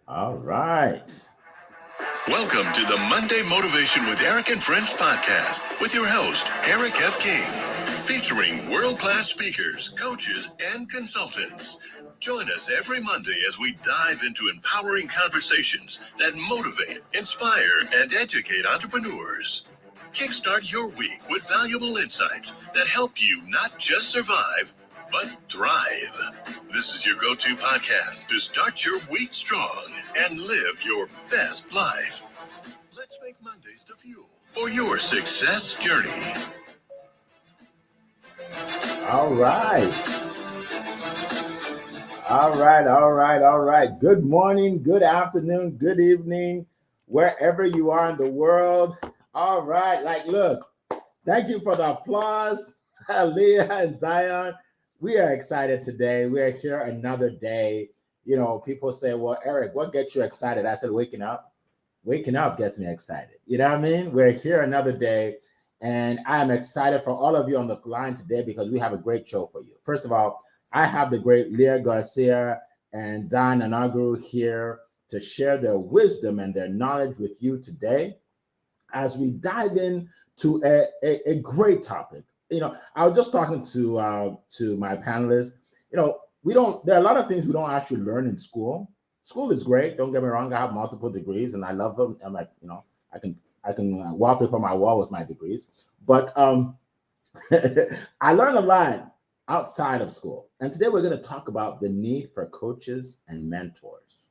All right. Welcome to the Monday Motivation with Eric and Friends podcast with your host, Eric F. King, featuring world-class speakers, coaches, and consultants. Join us every Monday as we dive into empowering conversations that motivate, inspire, and educate entrepreneurs. Kickstart your week with valuable insights that help you not just survive, but thrive. This is your go-to podcast to start your week strong and live your best life. Let's make Mondays the fuel for your success journey. All right. All right. Good morning, good afternoon, good evening, wherever you are in the world. All right. Look, thank you for the applause, Leah and Zion. We are excited today. We are here another day. You know, people say, well, Eric, what gets you excited? I said, waking up. Waking up gets me excited. You know what I mean? We're here another day. And I am excited for all of you on the line today because we have a great show for you. First of all, I have the great Leah Garcia and Zion Anaguru here to share their wisdom and their knowledge with you today as we dive into a great topic. You know, I was just talking to my panelists. You know, there are a lot of things we don't actually learn in school. School is great. Don't get me wrong. I have multiple degrees and I love them. I'm like, you know, I can wallpaper my wall with my degrees. But I learned a lot outside of school. And today we're going to talk about the need for coaches and mentors.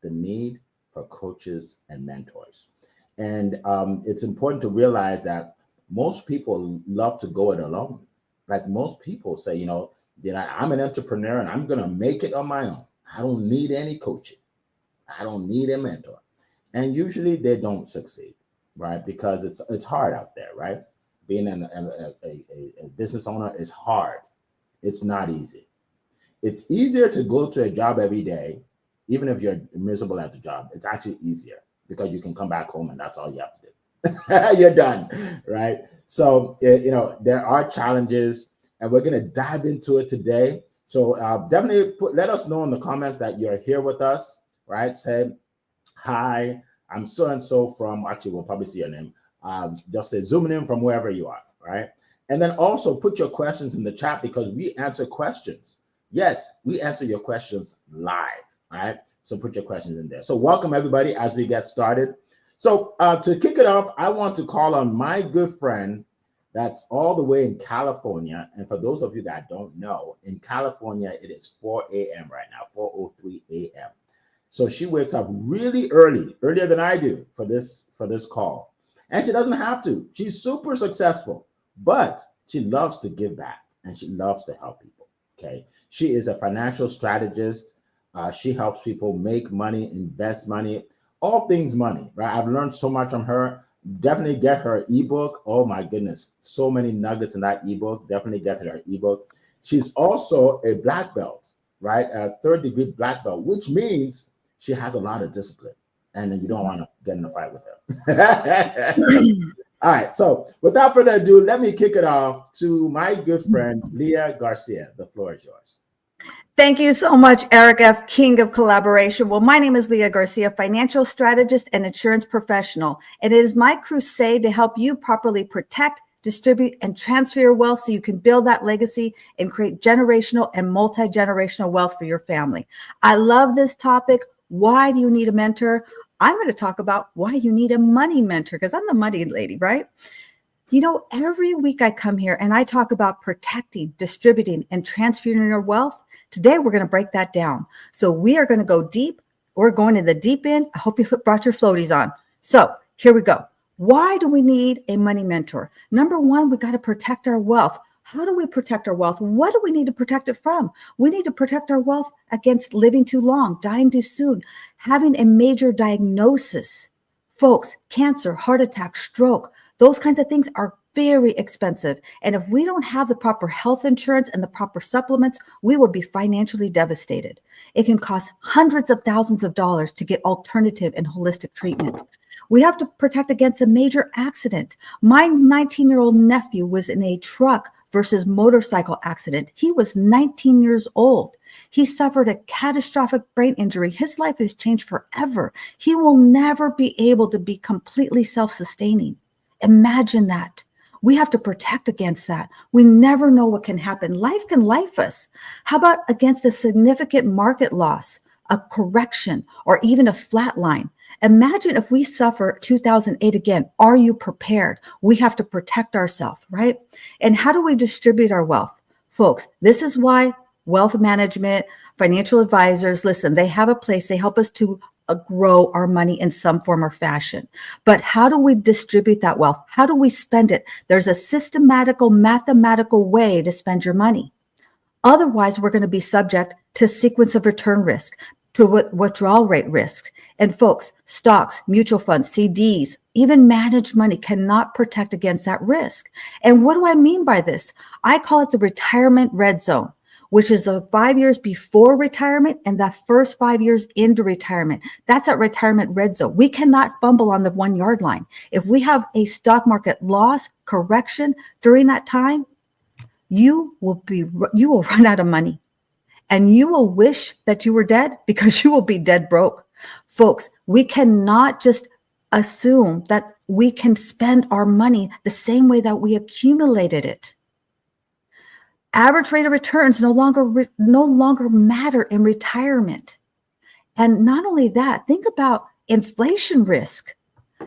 The need for coaches and mentors. And it's important to realize that most people love to go it alone. Like most people say, you know, I'm an entrepreneur and I'm going to make it on my own. I don't need any coaching. I don't need a mentor. And usually they don't succeed, right? Because it's hard out there, right? Being a business owner is hard. It's not easy. It's easier to go to a job every day, even if you're miserable at the job. It's actually easier because you can come back home and that's all you have to do. You're done, right? So, you know, there are challenges and we're going to dive into it today. So definitely let us know in the comments that you're here with us, right? Say, hi, I'm so-and-so from, actually, we'll probably see your name. Just say zooming in from wherever you are, right? And then also put your questions in the chat because we answer questions. Yes, we answer your questions live, right? So put your questions in there. So welcome everybody as we get started. So to kick it off, I want to call on my good friend that's all the way in California. And for those of you that don't know, in California, it is 4 a.m. right now, 4:03 a.m. So she wakes up really early, earlier than I do for this call. And she doesn't have to. She's super successful, but she loves to give back and she loves to help people, okay? She is a financial strategist. She helps people make money, invest money, all things money, right? I've learned so much from her. Definitely get her ebook. Oh my goodness, so many nuggets in that ebook. Definitely get her ebook. She's also a black belt, right? A third-degree black belt, which means she has a lot of discipline, and you don't want to get in a fight with her. All right. So without further ado, let me kick it off to my good friend Leah Garcia. The floor is yours. Thank you so much, Eric F., King of Collaboration. Well, my name is Leah Garcia, financial strategist and insurance professional. And it is my crusade to help you properly protect, distribute, and transfer your wealth so you can build that legacy and create generational and multi-generational wealth for your family. I love this topic. Why do you need a mentor? I'm going to talk about why you need a money mentor because I'm the money lady, right? You know, every week I come here and I talk about protecting, distributing, and transferring your wealth. Today, we're going to break that down. So we are going to go deep. We're going to the deep end. I hope you brought your floaties on. So here we go. Why do we need a money mentor? Number one, we got to protect our wealth. How do we protect our wealth? What do we need to protect it from? We need to protect our wealth against living too long, dying too soon, having a major diagnosis. Folks, cancer, heart attack, stroke, those kinds of things are very expensive. And if we don't have the proper health insurance and the proper supplements, we will be financially devastated. It can cost hundreds of thousands of dollars to get alternative and holistic treatment. We have to protect against a major accident. My 19-year-old nephew was in a truck versus motorcycle accident. He was 19 years old. He suffered a catastrophic brain injury. His life has changed forever. He will never be able to be completely self-sustaining. Imagine that. We have to protect against that. We never know what can happen. Life can life us. How about against a significant market loss, a correction, or even a flat line? Imagine if we suffer 2008 again. Are you prepared? We have to protect ourselves, right? And how do we distribute our wealth? Folks, this is why wealth management, financial advisors, listen, they have a place. They help us to grow our money in some form or fashion. But how do we distribute that wealth? How do we spend it? There's a systematical, mathematical way to spend your money. Otherwise, we're going to be subject to sequence of return risk, to withdrawal rate risks. And folks, stocks, mutual funds, CDs, even managed money cannot protect against that risk. And what do I mean by this? I call it the retirement red zone, which is the 5 years before retirement and the first 5 years into retirement. That's at retirement red zone. We cannot fumble on the 1 yard line. If we have a stock market loss, correction during that time, you will run out of money. And you will wish that you were dead because you will be dead broke. Folks, we cannot just assume that we can spend our money the same way that we accumulated it. Average rate of returns no longer matter in retirement. And not only that, think about inflation risk.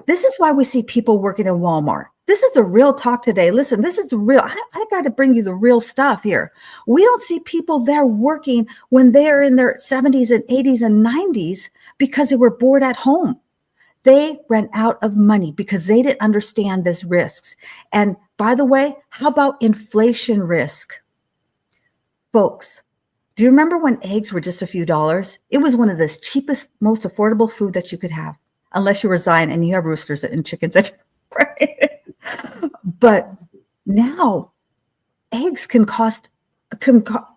This is why we see people working in Walmart. This is the real talk today. Listen, this is the real. I got to bring you the real stuff here. We don't see people there working when they're in their 70s and 80s and 90s because they were bored at home. They ran out of money because they didn't understand these risks. And by the way, how about inflation risk? Folks, do you remember when eggs were just a few dollars? It was one of the cheapest, most affordable food that you could have, unless you were Zion and you have roosters and chickens, right? But now eggs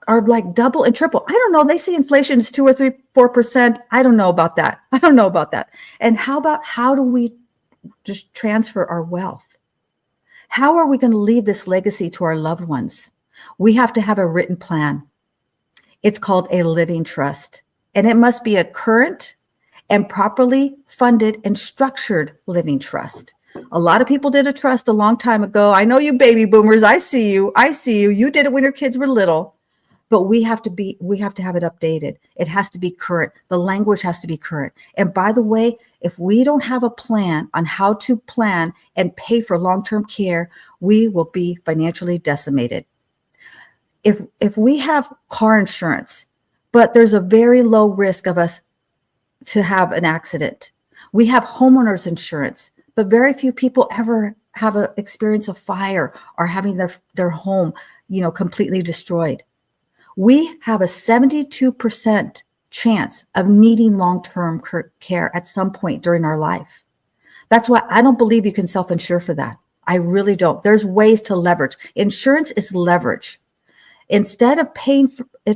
are like double and triple. I don't know. They say inflation is 2 or 3, 4%. I don't know about that. And how do we just transfer our wealth? How are we going to leave this legacy to our loved ones? We have to have a written plan. It's called a living trust, and it must be a current and properly funded and structured living trust. A lot of people did a trust a long time ago. I know you baby boomers. I see you. You did it when your kids were little, but we have to have it updated. It has to be current. The language has to be current. And by the way, if we don't have a plan on how to plan and pay for long-term care, we will be financially decimated. If we have car insurance, but there's a very low risk of us to have an accident. We have homeowners insurance, but very few people ever have an experience of fire or having their home, completely destroyed. We have a 72% chance of needing long-term care at some point during our life. That's why I don't believe you can self-insure for that. I really don't. There's ways to leverage. Insurance is leverage. Instead of paying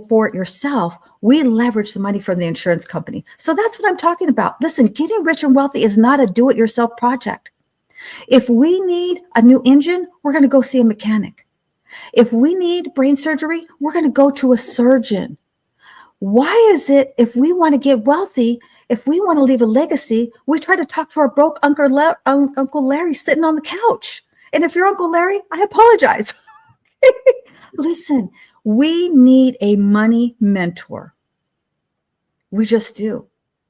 for it yourself, we leverage the money from the insurance company. So that's what I'm talking about. Listen, getting rich and wealthy is not a do-it-yourself project. If we need a new engine, we're going to go see a mechanic. If we need brain surgery, we're going to go to a surgeon. Why is it if we want to get wealthy, if we want to leave a legacy, we try to talk to our broke Uncle Larry sitting on the couch? And if you're Uncle Larry, I apologize. Listen, we need a money mentor. We just do.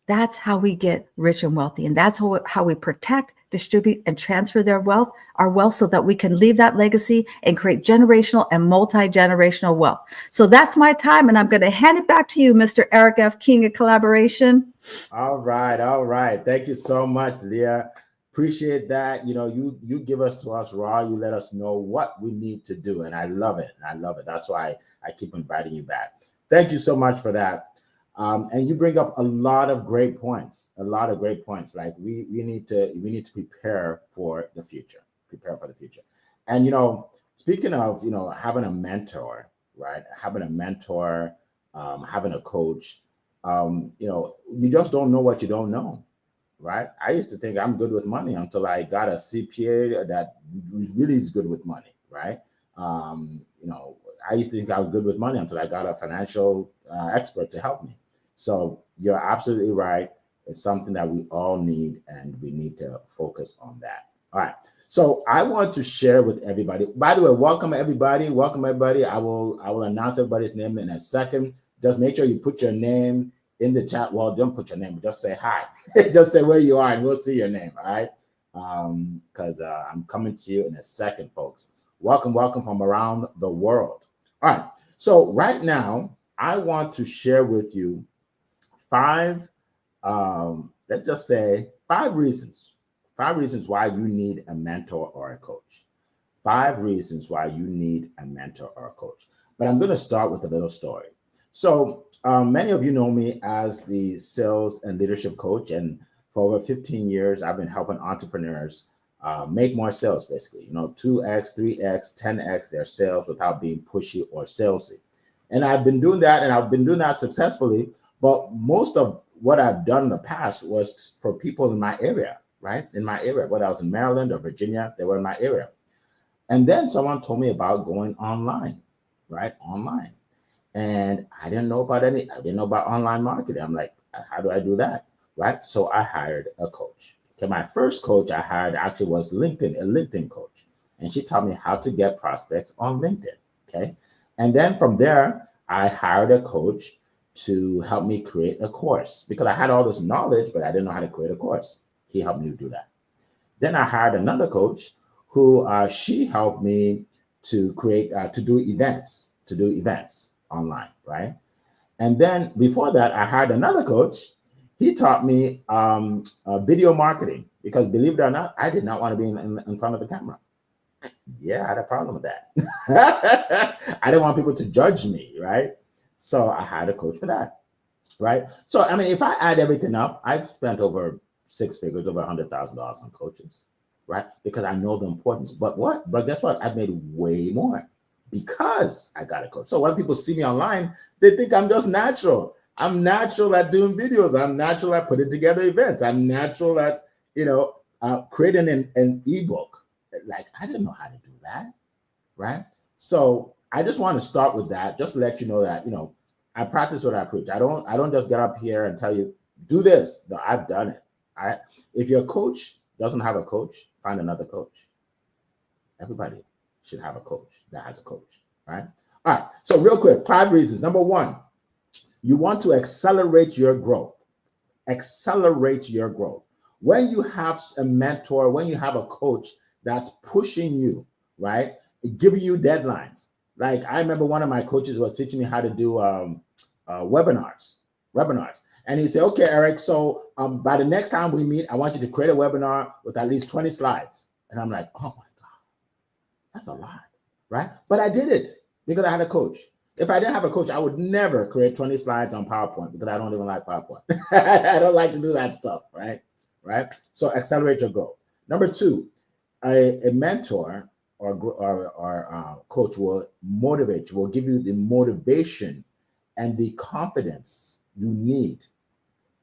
That's how we get rich and wealthy. And that's how we protect, distribute, and transfer our wealth so that we can leave that legacy and create generational and multi-generational wealth. So that's my time. And I'm going to hand it back to you, Mr. Eric F. King of Collaboration. All right. Thank you so much, Leah. Appreciate that. You give us to us raw. You let us know what we need to do. And I love it. That's why I keep inviting you back. Thank you so much for that. And you bring up a lot of great points. Like we need to prepare for the future. And, speaking of, having a mentor, right? Having a coach, you just don't know what you don't know. Right? I used to think I'm good with money until I got a CPA that really is good with money, right? I used to think I was good with money until I got a financial expert to help me. So you're absolutely right. It's something that we all need, and we need to focus on that. All right. So I want to share with everybody. By the way, welcome everybody. Welcome everybody. I will announce everybody's name in a second. Just make sure you put your name in the chat. Well, don't put your name, just say hi. Just say where you are, and we'll see your name. All right. Because I'm coming to you in a second, folks. Welcome from around the world. All right. So right now, I want to share with you five, let's just say 5 reasons. 5 reasons why you need a mentor or a coach. 5 reasons why you need a mentor or a coach. But I'm going to start with a little story. So many of you know me as the sales and leadership coach. And for over 15 years, I've been helping entrepreneurs make more sales, basically, 2x, 3x, 10x their sales without being pushy or salesy. And I've been doing that, and I've been doing that successfully. But most of what I've done in the past was for people in my area, right? In my area, whether I was in Maryland or Virginia, they were in my area. And then someone told me about going online, right? Online. And I didn't know about online marketing. I'm like, how do I do that? Right? So I hired a coach. Okay, my first coach I hired actually was a LinkedIn coach. And she taught me how to get prospects on LinkedIn. Okay. And then from there, I hired a coach to help me create a course because I had all this knowledge, but I didn't know how to create a course. He helped me do that. Then I hired another coach who she helped me to create, to do events online, right? And then before that, I hired another coach. He taught me video marketing because, believe it or not, I did not want to be in front of the camera. Yeah, I had a problem with that. I didn't want people to judge me, right? So I hired a coach for that, right? So, I mean, if I add everything up, I've spent over 6 figures, over $100,000 on coaches, right? Because I know the importance. But guess what? I've made way more because I got a coach. So when people see me online, they think I'm just natural. I'm natural at doing videos. I'm natural at putting together events. I'm natural at, creating an ebook. Like, I didn't know how to do that, right? So I just want to start with that, just to let you know that, I practice what I preach. I don't just get up here and tell you, do this. No, I've done it. If your coach doesn't have a coach, find another coach. Everybody should have a coach that has a coach, right? All right. So real quick, 5 reasons. Number 1, you want to accelerate your growth. Accelerate your growth. When you have a mentor, when you have a coach that's pushing you, right? Giving you deadlines. Like, I remember one of my coaches was teaching me how to do webinars. And he said, okay, Eric, so by the next time we meet, I want you to create a webinar with at least 20 slides. And I'm like, oh my God, that's a lot, right? But I did it because I had a coach. If I didn't have a coach, I would never create 20 slides on PowerPoint because I don't even like PowerPoint. I don't like to do that stuff, right? So accelerate your growth. Number 2, a mentor or coach will motivate you, will give you the motivation and the confidence you need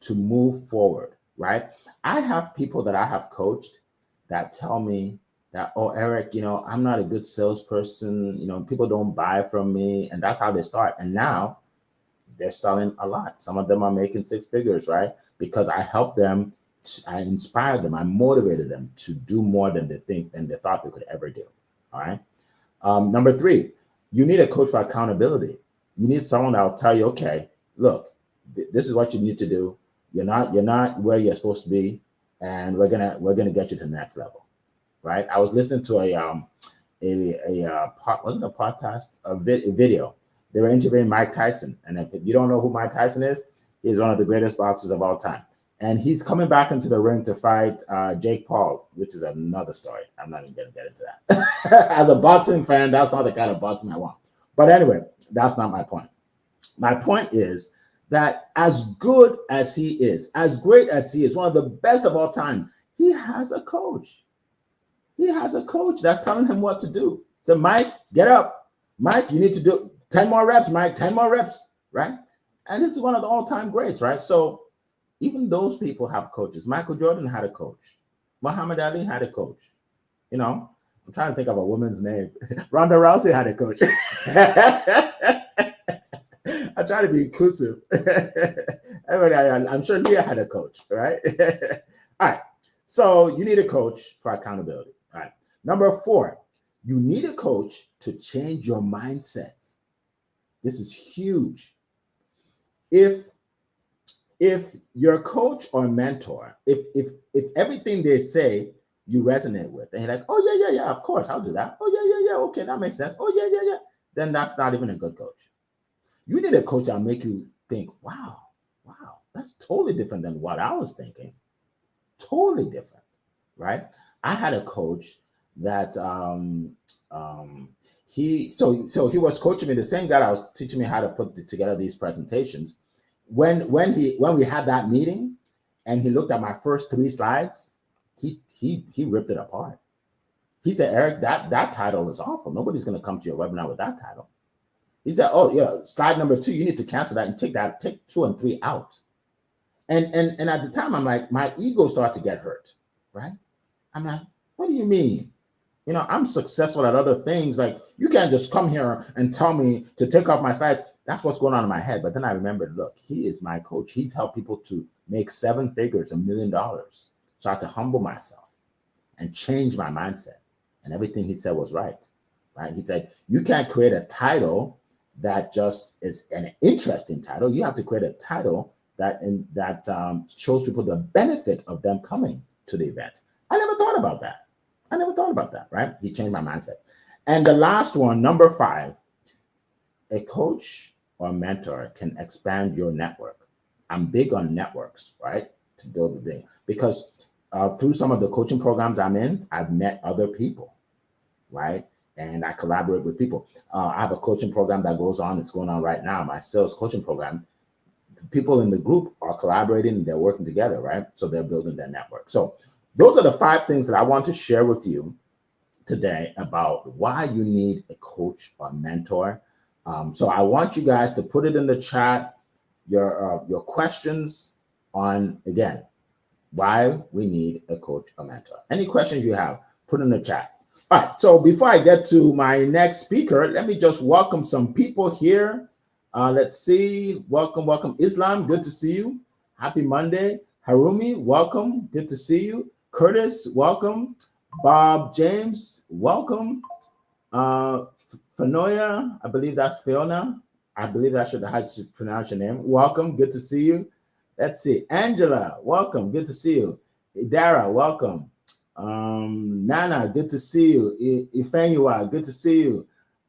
to move forward, right? I have people that I have coached that tell me that, oh, Eric, I'm not a good salesperson. People don't buy from me. And that's how they start. And now they're selling a lot. Some of them are making 6 figures, right? Because I helped them. I inspired them. I motivated them to do more than they thought they could ever do. All right. Number 3, you need a coach for accountability. You need someone that will tell you, okay, look, this is what you need to do. You're not where you're supposed to be, and we're gonna get you to the next level, right? I was listening to a video. They were interviewing Mike Tyson, and if you don't know who Mike Tyson is, he's one of the greatest boxers of all time. And he's coming back into the ring to fight Jake Paul, which is another story. I'm not even going to get into that. As a boxing fan, that's not the kind of boxing I want. But anyway, that's not my point. My point is that as good as he is, as great as he is, one of the best of all time, he has a coach. He has a coach that's telling him what to do. So, Mike, get up. Mike, you need to do 10 more reps, Mike, 10 more reps, right? And this is one of the all-time greats, right? So, even those people have coaches. Michael Jordan had a coach. Muhammad Ali had a coach. I'm trying to think of a woman's name. Ronda Rousey had a coach. I try to be inclusive. I'm sure Leah had a coach, right? All right. So you need a coach for accountability. All right. Number 4, you need a coach to change your mindset. This is huge. If your coach or mentor, if everything they say you resonate with, and you're like, oh yeah, of course, I'll do that. Oh yeah, okay, that makes sense. Oh yeah, then that's not even a good coach. You need a coach that'll make you think, wow, that's totally different than what I was thinking. Totally different, right? I had a coach that he was coaching me, the same guy that was teaching me how to put together these presentations. When we had that meeting and he looked at my first 3 slides, he ripped it apart. He said, Eric, that title is awful. Nobody's going to come to your webinar with that title. He said, oh yeah, slide number 2, you need to cancel that and take 2 and 3 out. And at the time, I'm like, my ego started to get hurt, right? I'm like, what do you mean? You know, I'm successful at other things. Like, you can't just come here and tell me to take off my slides. That's what's going on in my head. But then I remembered, look, he is my coach. He's helped people to make 7 figures, $1 million. So I had to humble myself and change my mindset. And everything he said was right? He said, you can't create a title that just is an interesting title. You have to create a title that shows people the benefit of them coming to the event. I never thought about that, right? He changed my mindset. And the last one, number 5, a coach or mentor can expand your network. I'm big on networks, right? To build the thing. Because through some of the coaching programs I'm in, I've met other people, right? And I collaborate with people. I have a coaching program that goes on. It's going on right now, my sales coaching program. People in the group are collaborating and they're working together, right? So they're building their network. So those are the 5 things that I want to share with you today about why you need a coach or mentor. So I want you guys to put it in the chat, your questions on, again, why we need a coach or mentor. Any questions you have, put in the chat. All right, so before I get to my next speaker, let me just welcome some people here. Let's see. Welcome. Islam, good to see you. Happy Monday. Harumi, welcome. Good to see you. Curtis, welcome. Bob James, welcome. Fanoya, I believe that's Fiona. I believe that's how I should pronounce your name. Welcome. Good to see you. Let's see. Angela, welcome. Good to see you. Idara, welcome. Nana, good to see you. Ifeanyiwa, good to see you.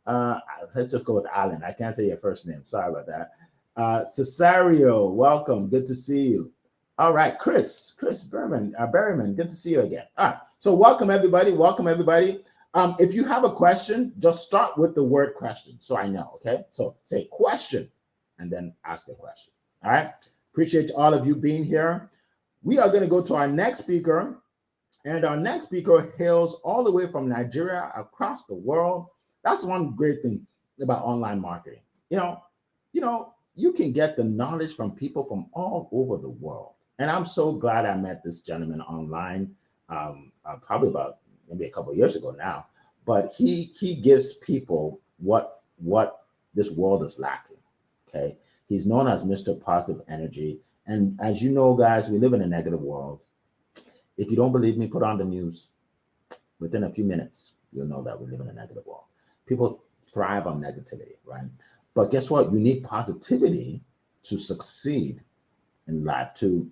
Let's just go with Alan. I can't say your first name. Sorry about that. Cesario, welcome. Good to see you. All right, Chris Berryman, good to see you again. All right, so welcome everybody. If you have a question, just start with the word question so I know, okay? So say question and then ask your question. All right, appreciate all of you being here. We are going to go to our next speaker, and our next speaker hails all the way from Nigeria across the world. That's one great thing about online marketing. You can get the knowledge from people from all over the world. And I'm so glad I met this gentleman online, probably about maybe a couple of years ago now. But he gives people what this world is lacking. Okay, he's known as Mr. Positive Energy. And as you know, guys, we live in a negative world. If you don't believe me, put on the news. Within a few minutes, you'll know that we live in a negative world. People thrive on negativity, right? But guess what? You need positivity to succeed in life, to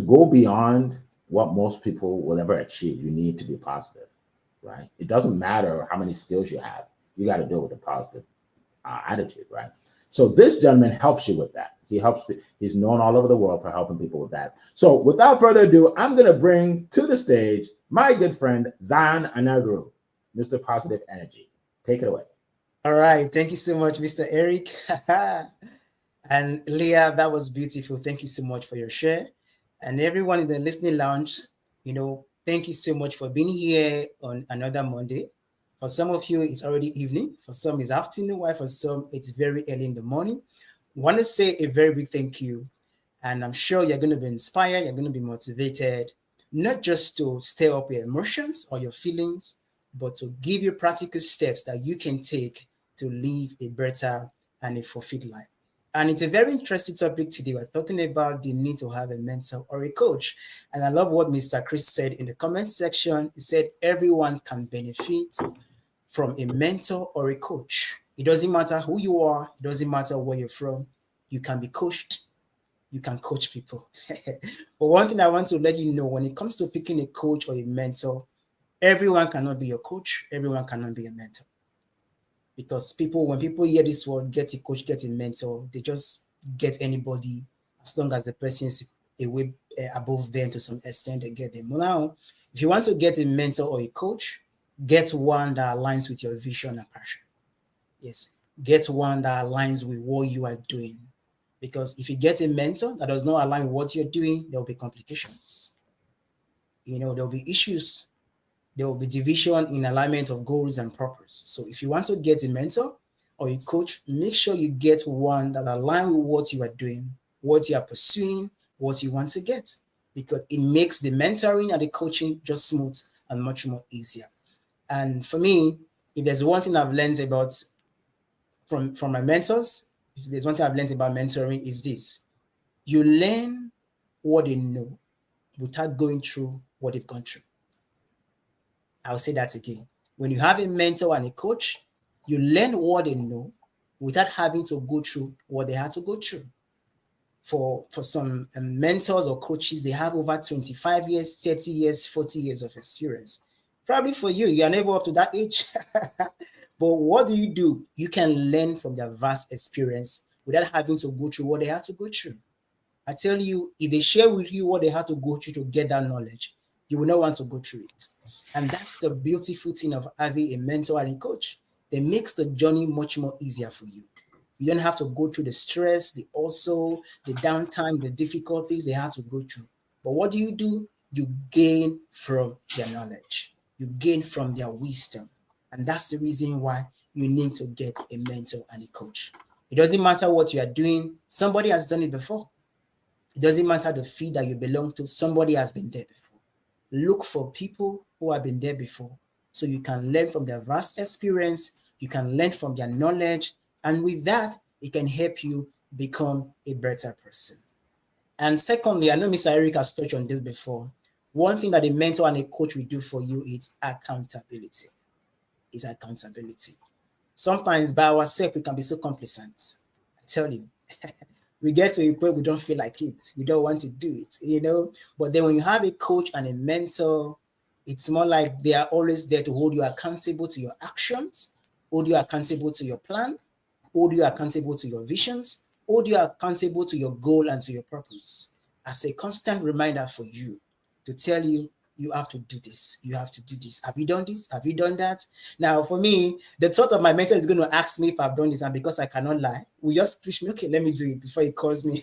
go beyond what most people will ever achieve. You need to be positive, right? It doesn't matter how many skills you have. You got to deal with a positive attitude, right? So this gentleman helps you with that. He's known all over the world for helping people with that. So without further ado, I'm going to bring to the stage my good friend, Zion Anaguru, Mr. Positive Energy. Take it away. All right. Thank you so much, Mr. Eric. And Leah, that was beautiful. Thank you so much for your share. And everyone in the listening lounge, thank you so much for being here on another Monday. For some of you, it's already evening. For some, it's afternoon. While for some, it's very early in the morning. Want to say a very big thank you. And I'm sure you're going to be inspired. You're going to be motivated not just to stir up your emotions or your feelings, but to give you practical steps that you can take to live a better and a fulfilled life. And it's a very interesting topic today. We're talking about the need to have a mentor or a coach. And I love what Mr. Chris said in the comment section. He said, everyone can benefit from a mentor or a coach. It doesn't matter who you are. It doesn't matter where you're from. You can be coached. You can coach people. But one thing I want to let you know, when it comes to picking a coach or a mentor, everyone cannot be your coach. Everyone cannot be a mentor. Because when people hear this word, get a coach, get a mentor, they just get anybody as long as the person is away above them to some extent, they get them. Now, if you want to get a mentor or a coach, get one that aligns with your vision and passion. Yes, get one that aligns with what you are doing. Because if you get a mentor that does not align with what you're doing, there will be complications. There will be issues. There will be division in alignment of goals and purpose. So if you want to get a mentor or a coach, make sure you get one that aligns with what you are doing, what you are pursuing, what you want to get, because it makes the mentoring and the coaching just smooth and much more easier. And for me, if there's one thing I've learned about from my mentors, if there's one thing I've learned about mentoring is this: you learn what they know without going through what they've gone through. I'll say that again. When you have a mentor and a coach, you learn what they know without having to go through what they had to go through. For some mentors or coaches, they have over 25 years, 30 years, 40 years of experience. Probably for you, you are never up to that age. But what do? You can learn from their vast experience without having to go through what they had to go through. I tell you, if they share with you what they had to go through to get that knowledge, you will not want to go through it. And that's the beautiful thing of having a mentor and a coach. It makes the journey much more easier for you. You don't have to go through the stress, the downtime, the difficulties they had to go through. But what do? You gain from their knowledge. You gain from their wisdom. And that's the reason why you need to get a mentor and a coach. It doesn't matter what you are doing. Somebody has done it before. It doesn't matter the field that you belong to. Somebody has been there before. Look for people who have been there before, so you can learn from their vast experience, you can learn from their knowledge, and with that, it can help you become a better person. And secondly, I know Mr. Eric has touched on this before. One thing that a mentor and a coach will do for you is accountability. Sometimes by ourselves, we can be so complacent. I tell you. We get to a point we don't feel like it. We don't want to do it, But then when you have a coach and a mentor, it's more like they are always there to hold you accountable to your actions, hold you accountable to your plan, hold you accountable to your visions, hold you accountable to your goal and to your purpose. As a constant reminder for you to tell you, you have to do this. You have to do this. Have you done this? Have you done that? Now, for me, the thought of my mentor is going to ask me if I've done this, and because I cannot lie, we just push me, okay, let me do it before he calls me,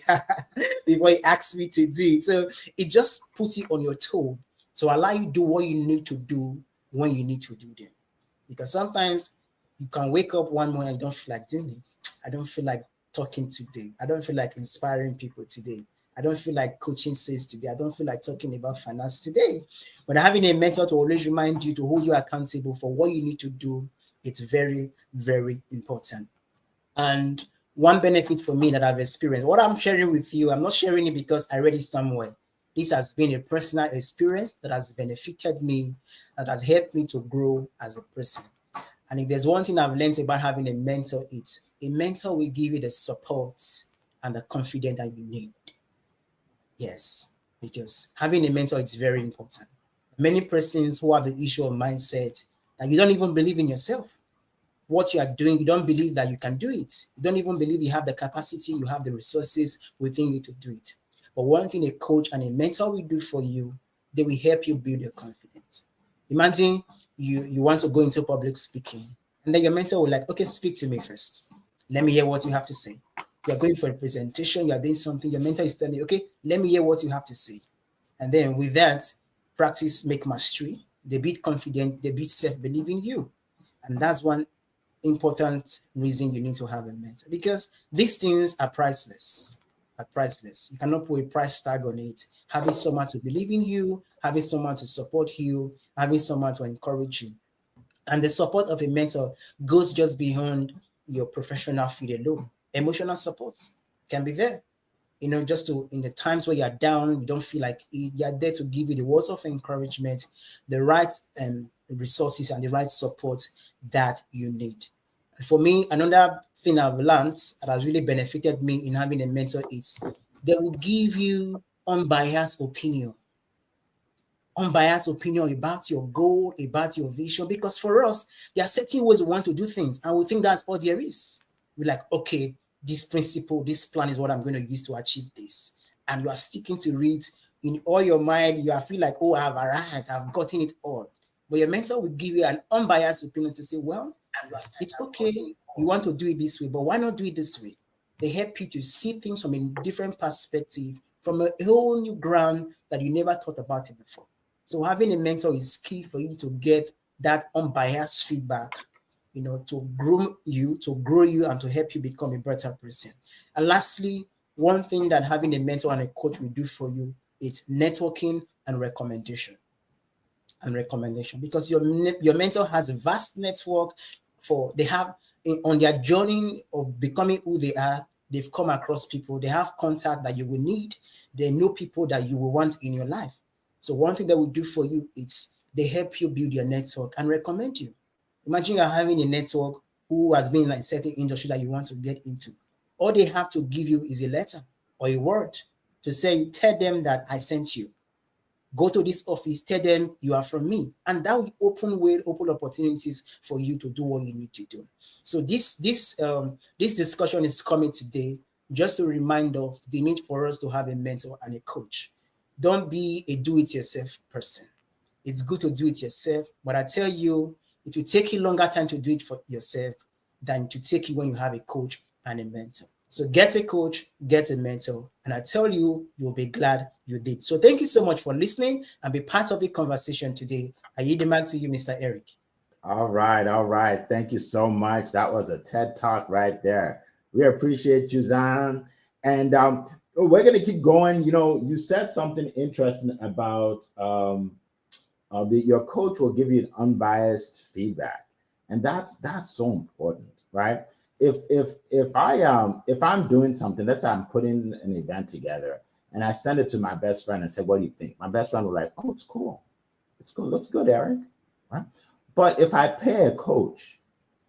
before he asks me to do it. So it just puts you on your toe to allow you to do what you need to do when you need to do them. Because sometimes you can wake up one morning and you don't feel like doing it. I don't feel like talking today. I don't feel like inspiring people today. I don't feel like coaching sales today. I don't feel like talking about finance today. But having a mentor to always remind you, to hold you accountable for what you need to do, it's very, very important. And one benefit for me that I've experienced, what I'm sharing with you, I'm not sharing it because I read it somewhere. This has been a personal experience that has benefited me, that has helped me to grow as a person. And if there's one thing I've learned about having a mentor, it's a mentor will give you the support and the confidence that you need. Yes, because having a mentor is very important. Many persons who have the issue of mindset that you don't even believe in yourself. What you are doing, you don't believe that you can do it. You don't even believe you have the capacity, you have the resources within you to do it. But one thing a coach and a mentor will do for you, they will help you build your confidence. Imagine you want to go into public speaking, and then your mentor will like, okay, speak to me first. Let me hear what you have to say. You're going for a presentation, you're doing something, your mentor is telling you, okay, let me hear what you have to say. And then with that, practice make mastery. They build confidence, they build self-belief in you. And that's one important reason you need to have a mentor, because these things are priceless. are priceless. You cannot put a price tag on it. Having someone to believe in you, having someone to support you, having someone to encourage you. And the support of a mentor goes just beyond your professional field alone. Emotional support can be there. Just to, in the times where you're down, you don't feel like you're there to give you the words of encouragement, the right resources and the right support that you need. For me, another thing I've learned that has really benefited me in having a mentor is they will give you unbiased opinion about your goal, about your vision. Because for us, there are certain ways we want to do things, and we think that's all there is. We're like, okay, this principle, this plan is what I'm going to use to achieve this. And you are sticking to it in all your mind. You are feel like, oh, I've arrived, I've gotten it all. But your mentor will give you an unbiased opinion to say, well, it's okay. You want to do it this way, but why not do it this way? They help you to see things from a different perspective, from a whole new ground that you never thought about it before. So having a mentor is key for you to get that unbiased feedback, to groom you, to grow you, and to help you become a better person. And lastly, one thing that having a mentor and a coach will do for you is networking and recommendation. Because your mentor has a vast network they have on their journey of becoming who they are. They've come across people, they have contact that you will need, they know people that you will want in your life. So one thing that we do for you is they help you build your network and recommend you. Imagine you're having a network who has been in a certain industry that you want to get into. All they have to give you is a letter or a word to say, tell them that I sent you. Go to this office, tell them you are from me. And that will open opportunities for you to do what you need to do. So this discussion is coming today just to remind us the need for us to have a mentor and a coach. Don't be a do-it-yourself person. It's good to do it yourself, but I tell you, it will take you longer time to do it for yourself than to take you when you have a coach and a mentor. So get a coach, get a mentor, and I tell you, you'll be glad you did. So thank you so much for listening and be part of the conversation today. I yield the mic to you, Mr. Eric. All right. Thank you so much. That was a TED Talk right there. We appreciate you, Zion. And we're going to keep going. You said something interesting about your coach will give you an unbiased feedback, and that's so important, right? If I'm doing something, let's say I'm putting an event together, and I send it to my best friend and say, "What do you think?" My best friend will like, "Oh, it's cool, looks good, Eric," right? But if I pay a coach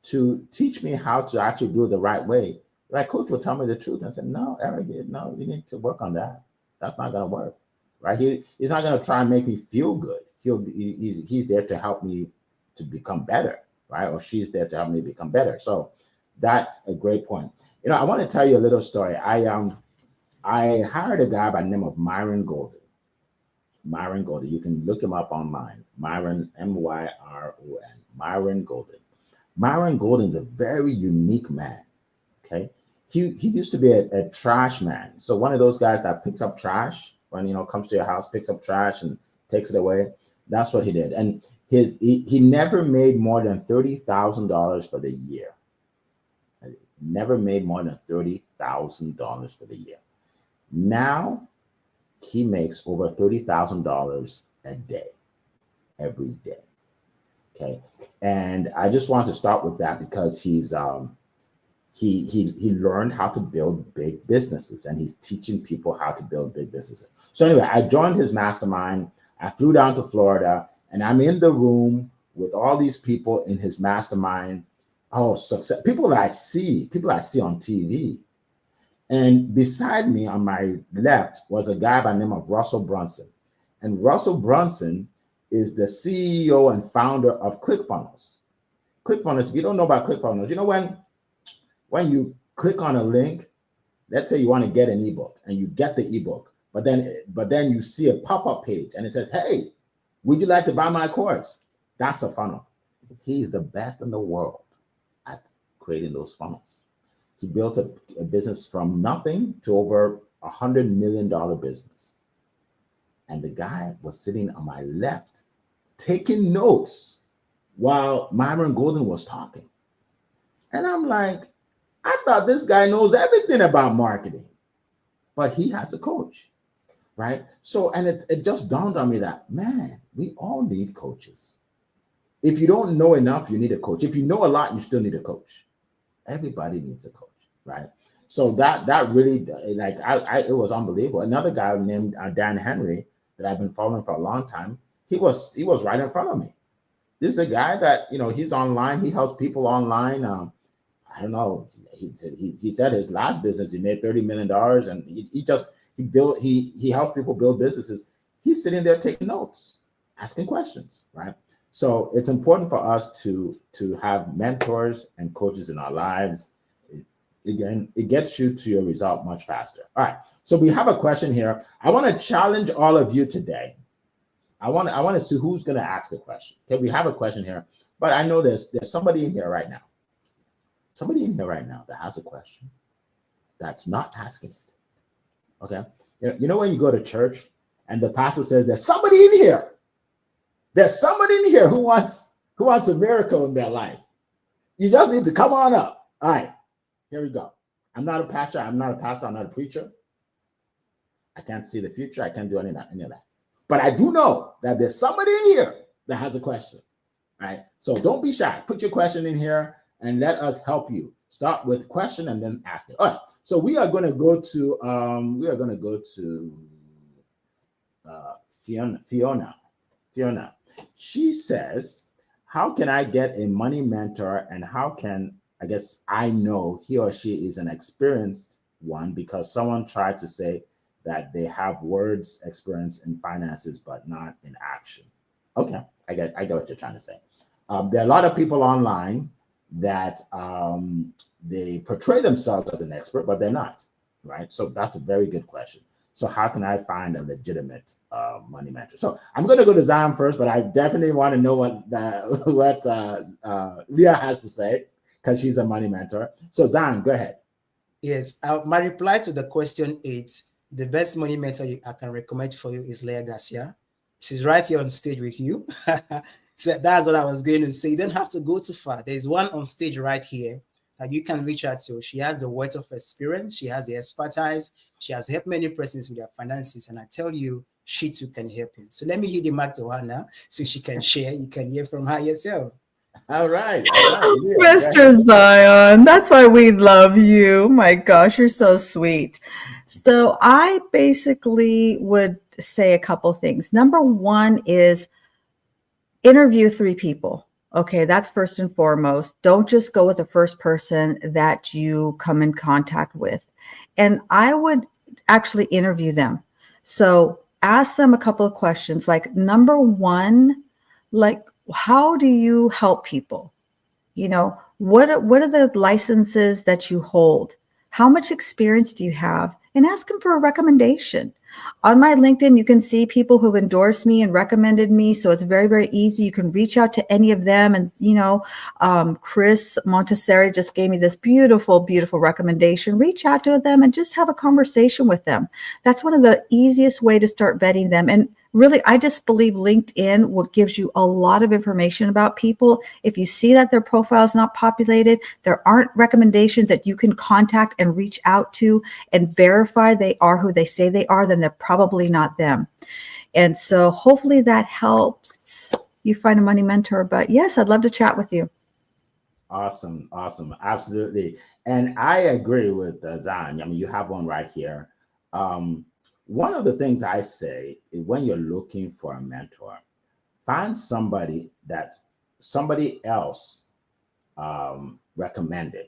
to teach me how to actually do it the right way, my coach will tell me the truth and say, "No, Eric, no, you need to work on that. That's not going to work." Right? He's not going to try and make me feel good. He's there to help me to become better, right? Or she's there to help me become better. So that's a great point. I want to tell you a little story. I hired a guy by the name of Myron Golden. Myron Golden. You can look him up online. Myron, M-Y-R-O-N. Myron Golden. Myron Golden's a very unique man. Okay. He used to be a trash man. So one of those guys that picks up trash when, comes to your house, picks up trash and takes it away. That's what he did. And he never made more than $30,000 for the year. Never made more than $30,000 for the year. Now he makes over $30,000 a day, every day. Okay. And I just want to start with that because he learned how to build big businesses, and he's teaching people how to build big businesses. So anyway, I joined his mastermind. I flew down to Florida, and I'm in the room with all these people in his mastermind. Oh, success! People I see on TV. And beside me on my left was a guy by the name of Russell Brunson. And Russell Brunson is the CEO and founder of ClickFunnels. ClickFunnels, if you don't know about ClickFunnels, when you click on a link, let's say you want to get an ebook and you get the ebook, but then you see a pop-up page and it says, "Hey, would you like to buy my course?" That's a funnel. He's the best in the world at creating those funnels. He built a business from nothing to over $100 million business. And the guy was sitting on my left, taking notes while Myron Golden was talking. And I'm like, I thought this guy knows everything about marketing. but he has a coach, right? So, and it just dawned on me that, man, we all need coaches. If you don't know enough, you need a coach. If you know a lot, you still need a coach. Everybody needs a coach, right? So that really, like, it was unbelievable. Another guy named Dan Henry that I've been following for a long time, he was right in front of me. This is a guy that, he's online. He helps people online. I don't know. He said his last business, he made $30 million, and he helps people build businesses. He's sitting there taking notes, asking questions, right? So it's important for us to have mentors and coaches in our lives. Again, it gets you to your result much faster. All right. So we have a question here. I want to challenge all of you today. I want to see who's going to ask a question. Okay, we have a question here, but I know there's somebody in here right now. Somebody in here right now that has a question that's not asking it. Okay. You know when you go to church and the pastor says there's somebody in here. There's somebody in here who wants a miracle in their life. You just need to come on up. All right. Here we go. I'm not a pastor. I'm not a pastor. I'm not a preacher. I can't see the future. I can't do any of that. But I do know that there's somebody in here that has a question. All right. So don't be shy. Put your question in here and let us help you. Start with question and then ask it. All right. So we are going to go to Fiona. She says, how can I get a money mentor, and how can I know he or she is an experienced one, because someone tried to say that they have words experience in finances but not in action. Okay, I get what you're trying to say. There are a lot of people online that they portray themselves as an expert, but they're not, right? So that's a very good question. So how can I find a legitimate money mentor? So I'm going to go to Zion first, but I definitely want to know what Leah has to say, because she's a money mentor. So Zion, go ahead. Yes, my reply to the question 8, the best money mentor I can recommend for you is Leah Garcia. She's right here on stage with you. So that's what I was going to say. You don't have to go too far. There's one on stage right here that you can reach out to. She has the wealth of experience. She has the expertise. She has helped many persons with their finances. And I tell you, she too can help you. So let me give the mic to her now so she can share. You can hear from her yourself. All right. Mr. Zion, that's why we love you. My gosh, you're so sweet. So I basically would say a couple things. Number one is interview 3 people. Okay, that's first and foremost. Don't just go with the first person that you come in contact with. And I would actually interview them. So ask them a couple of questions. Like, number one, like, how do you help people? What are the licenses that you hold? How much experience do you have? And ask them for a recommendation. On my LinkedIn, you can see people who've endorsed me and recommended me. So it's very, very easy. You can reach out to any of them. And, Chris Montessori just gave me this beautiful, beautiful recommendation. Reach out to them and just have a conversation with them. That's one of the easiest way to start vetting them. And really, I just believe LinkedIn gives you a lot of information about people. If you see that their profile is not populated, there aren't recommendations that you can contact and reach out to and verify they are who they say they are, then they're probably not them. And so hopefully that helps you find a money mentor. But yes, I'd love to chat with you. Awesome. Absolutely. And I agree with Zion. I mean, you have one right here. One of the things I say is, when you're looking for a mentor, find somebody that somebody else recommended,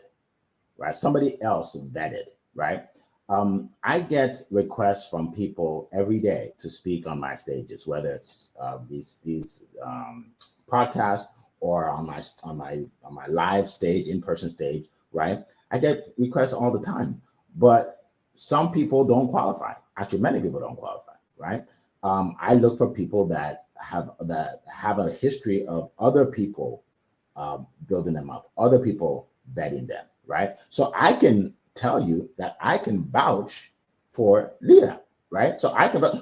right? Somebody else vetted, right? I get requests from people every day to speak on my stages, whether it's these podcasts or on my live stage, in-person stage, right? I get requests all the time, but some people don't qualify. Actually, many people don't qualify, right? I look for people that have a history of other people building them up, other people vetting them, right? So I can tell you that I can vouch for Leah, right? So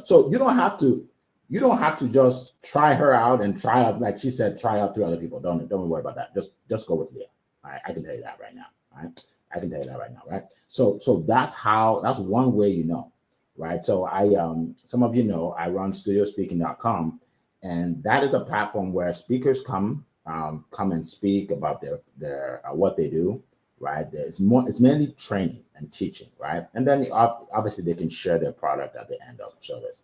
so you don't have to just try her out and try out, like she said, try out 3 other people. Don't worry about that. Just go with Leah. All right? I can tell you that right now. All right? I can tell you that right now, right? So that's one way you know. right? So some of you know, I run studiospeaking.com, and that is a platform where speakers come and speak about their what they do, right? It's mainly training and teaching, right? And then obviously they can share their product at the end of service.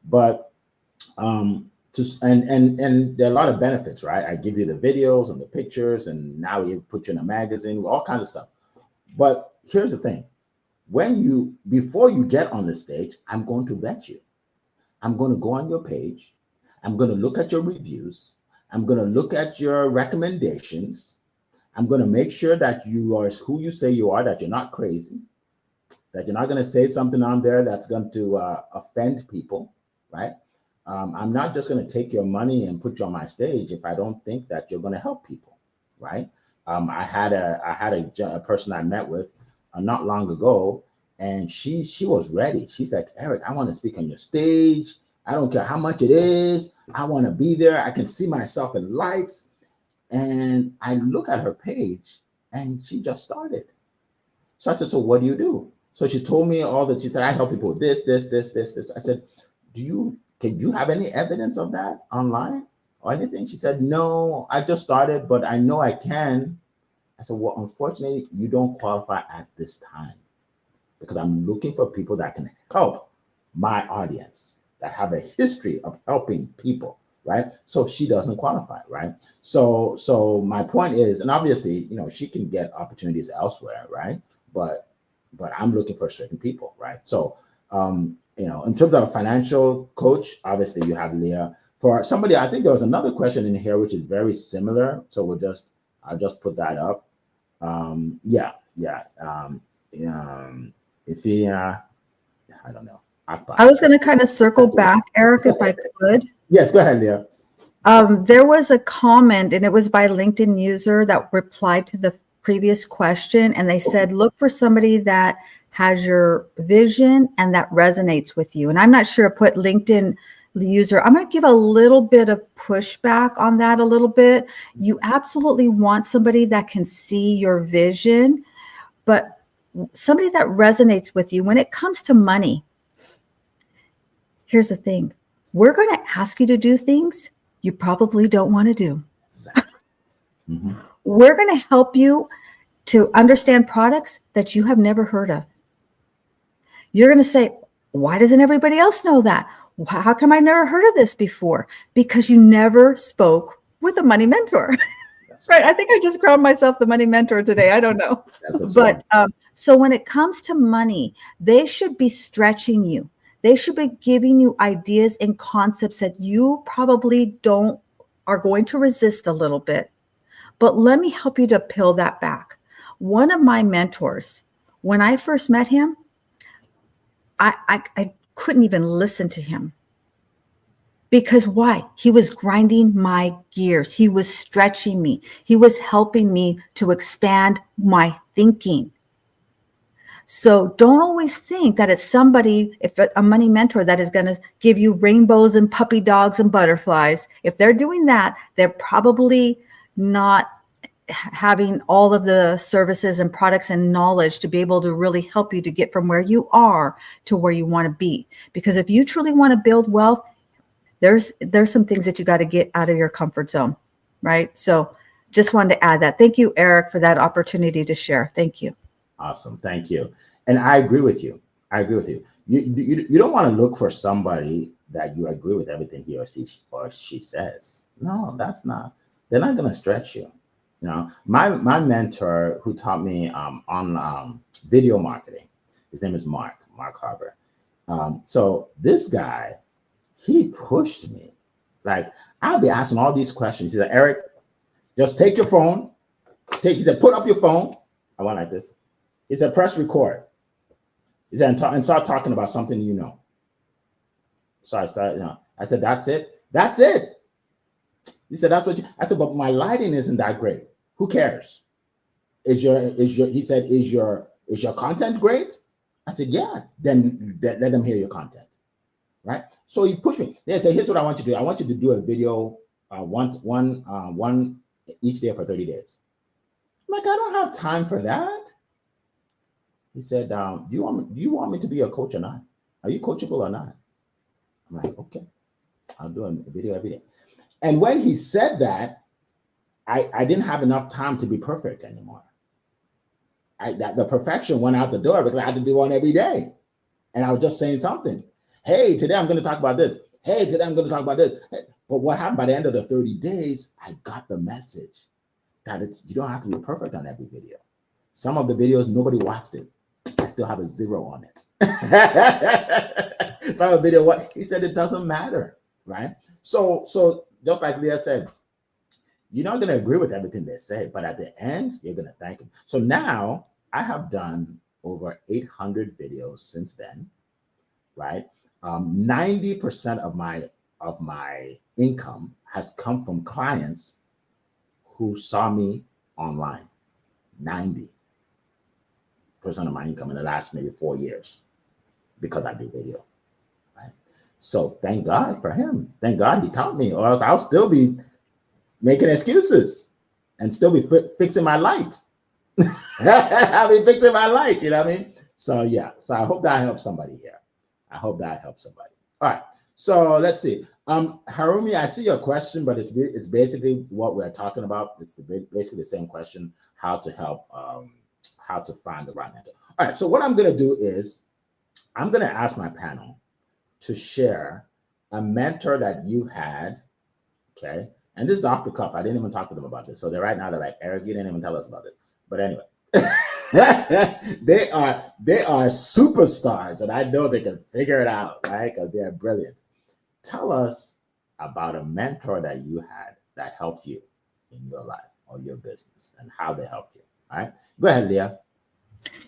But and there are a lot of benefits, right? I give you the videos and the pictures, and now we put you in a magazine, all kinds of stuff. But here's the thing: before you get on the stage, I'm going to vet you. I'm going to go on your page. I'm going to look at your reviews. I'm going to look at your recommendations. I'm going to make sure that you are who you say you are, that you're not crazy, that you're not going to say something on there that's going to offend people, right? I'm not just going to take your money and put you on my stage if I don't think that you're going to help people, right? I had a person I met with not long ago, and she was ready. She's like, Eric, I want to speak on your stage. I don't care how much it is. I want to be there. I can see myself in lights. And I look at her page, and she just started. So I said, so what do you do? So she told me all that. She said, I help people with this. I said, can you have any evidence of that online or anything? She said, no, I just started, but I know I can. I said, well, unfortunately, you don't qualify at this time, because I'm looking for people that can help my audience, that have a history of helping people, right? So she doesn't qualify, right? So my point is, and obviously, she can get opportunities elsewhere, right? But I'm looking for certain people, right? So, in terms of a financial coach, obviously you have Leah. For somebody, I think there was another question in here which is very similar. So I'll just put that up. I don't know. I was going to kind of circle back, Eric, if I could. Yes, go ahead, Leah. There was a comment, and it was by a LinkedIn user that replied to the previous question, and they said, look for somebody that has your vision and that resonates with you. And I'm not sure, put LinkedIn user, I'm going to give a little bit of pushback on that a little bit. You absolutely want somebody that can see your vision, but somebody that resonates with you. When it comes to money, here's the thing. We're going to ask you to do things you probably don't want to do. Mm-hmm. We're going to help you to understand products that you have never heard of. You're going to say, why doesn't everybody else know that? How come I never heard of this before? Because you never spoke with a money mentor. That's right. I think I just crowned myself the money mentor today. I don't know. But so when it comes to money, they should be stretching you. They should be giving you ideas and concepts that you probably are going to resist a little bit. But let me help you to peel that back. One of my mentors, when I first met him, I couldn't even listen to him. Because why? He was grinding my gears. He was stretching me. He was helping me to expand my thinking. So don't always think that it's somebody, if a money mentor that is going to give you rainbows and puppy dogs and butterflies. If they're doing that, they're probably not having all of the services and products and knowledge to be able to really help you to get from where you are to where you want to be. Because if you truly want to build wealth, there's some things that you got to get out of your comfort zone, right? So just wanted to add that. Thank you, Eric, for that opportunity to share. Thank you. Awesome. Thank you. And I agree with you. You don't want to look for somebody that you agree with everything he or she says. No, they're not going to stretch you. My mentor who taught me on video marketing, his name is Mark Harbour. So this guy, he pushed me. Like, I'll be asking all these questions. He said, Eric, just take your phone. He said, put up your phone. I went like this. He said, press record. He said, and start talking about something you know. So I started, I said, that's it. That's it. He said, that's what I said, but my lighting isn't that great. Who cares? He said, is your content great? I said, yeah. Then let them hear your content. Right? So he pushed me. They said, here's what I want you to do. I want you to do a video one each day for 30 days. I'm like, I don't have time for that. He said, do you want me to be your coach or not? Are you coachable or not? I'm like, okay, I'll do a video every day. And when he said that, I didn't have enough time to be perfect anymore. The perfection went out the door because I had to do one every day. And I was just saying something. Hey, today I'm going to talk about this. Hey, today I'm going to talk about this. But what happened by the end of the 30 days, I got the message that you don't have to be perfect on every video. Some of the videos, nobody watched it. I still have a 0 on it. Some of the video, what he said, it doesn't matter, right? So just like Leah said, you're not going to agree with everything they say, but at the end, you're going to thank them. So now I have done over 800 videos since then, right? 90% of my income has come from clients who saw me online. 90% of my income in the last maybe 4 years because I do video, right? So thank God for him. Thank God he taught me, or else I'll still be making excuses and still be fixing my light. I'll be fixing my light, you know what I mean? So yeah, so I hope that helps somebody here. I hope that helps somebody. All right, so let's see. Harumi, I see your question, but it's basically what we're talking about. It's basically the same question: how to help, how to find the right mentor. All right, so what I'm going to do is I'm going to ask my panel to share a mentor that you had, okay? And this is off the cuff. I didn't even talk to them about this. So they're like, Eric, you didn't even tell us about this. But anyway, they are superstars, and I know they can figure it out, right? Because they're brilliant. Tell us about a mentor that you had that helped you in your life or your business and how they helped you. All right, go ahead, Leah.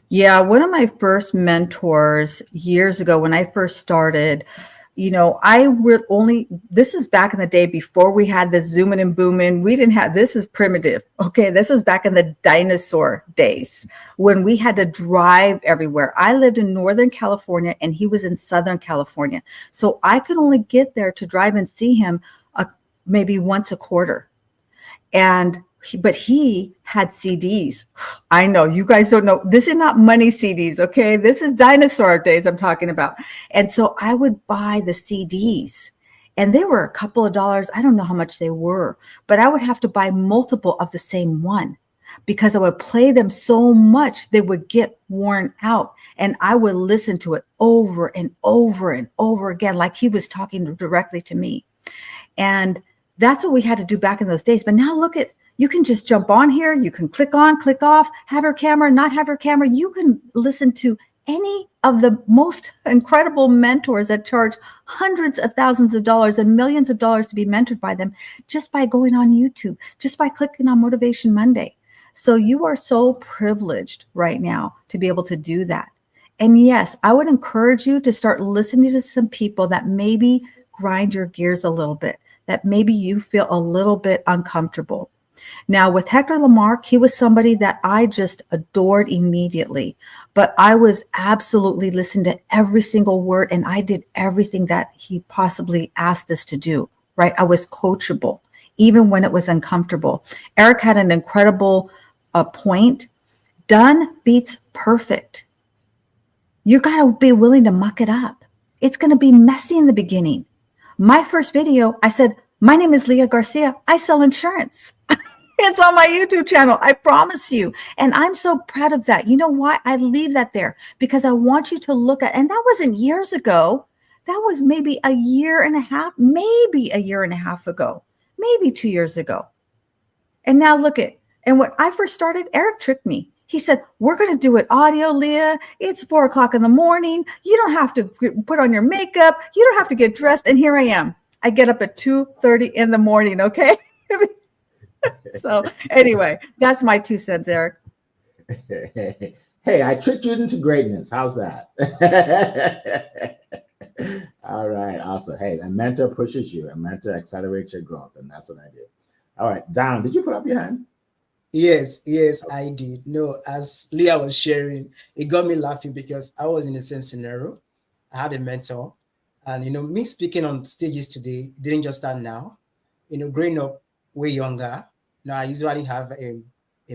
Yeah, one of my first mentors years ago when I first started, you know, this is back in the day before we had the zooming and booming. We didn't have, this is primitive. Okay. This was back in the dinosaur days when we had to drive everywhere. I lived in Northern California and he was in Southern California. So I could only get there to drive and see him maybe once a quarter. But he had CDs. I know you guys don't know. This is not money CDs. Okay. This is dinosaur days I'm talking about. And so I would buy the CDs and they were a couple of dollars. I don't know how much they were, but I would have to buy multiple of the same one because I would play them so much they would get worn out. And I would listen to it over and over and over again, like he was talking directly to me. And that's what we had to do back in those days. But now look at, you can just jump on here. You can click on, click off, have your camera, not have your camera. You can listen to any of the most incredible mentors that charge hundreds of thousands of dollars and millions of dollars to be mentored by them just by going on YouTube, just by clicking on Motivation Monday. So you are so privileged right now to be able to do that. And yes, I would encourage you to start listening to some people that maybe grind your gears a little bit, that maybe you feel a little bit uncomfortable. Now, with Hector Lamarck, he was somebody that I just adored immediately, but I was absolutely listening to every single word and I did everything that he possibly asked us to do, right? I was coachable, even when it was uncomfortable. Eric had an incredible point. Done beats perfect. You got to be willing to muck it up. It's going to be messy in the beginning. My first video, I said, my name is Leah Garcia. I sell insurance. It's on my YouTube channel. I promise you. And I'm so proud of that. You know why? I leave that there because I want you to look at, and that wasn't years ago. That was maybe a year and a half ago, maybe 2 years ago. And now look at, and when I first started, Eric tricked me. He said, we're going to do it audio, Leah. It's 4:00 in the morning. You don't have to put on your makeup. You don't have to get dressed. And here I am. I get up at 2:30 in the morning. Okay. So anyway, that's my 2 cents, Eric. Hey, I tricked you into greatness. How's that? All right, awesome. Hey, a mentor pushes you. A mentor accelerates your growth, and that's what I do. All right, Don, did you put up your hand? Yes, I did. No, as Leah was sharing, it got me laughing because I was in the same scenario. I had a mentor, and me speaking on stages today didn't just start now. Growing up way younger, I usually have a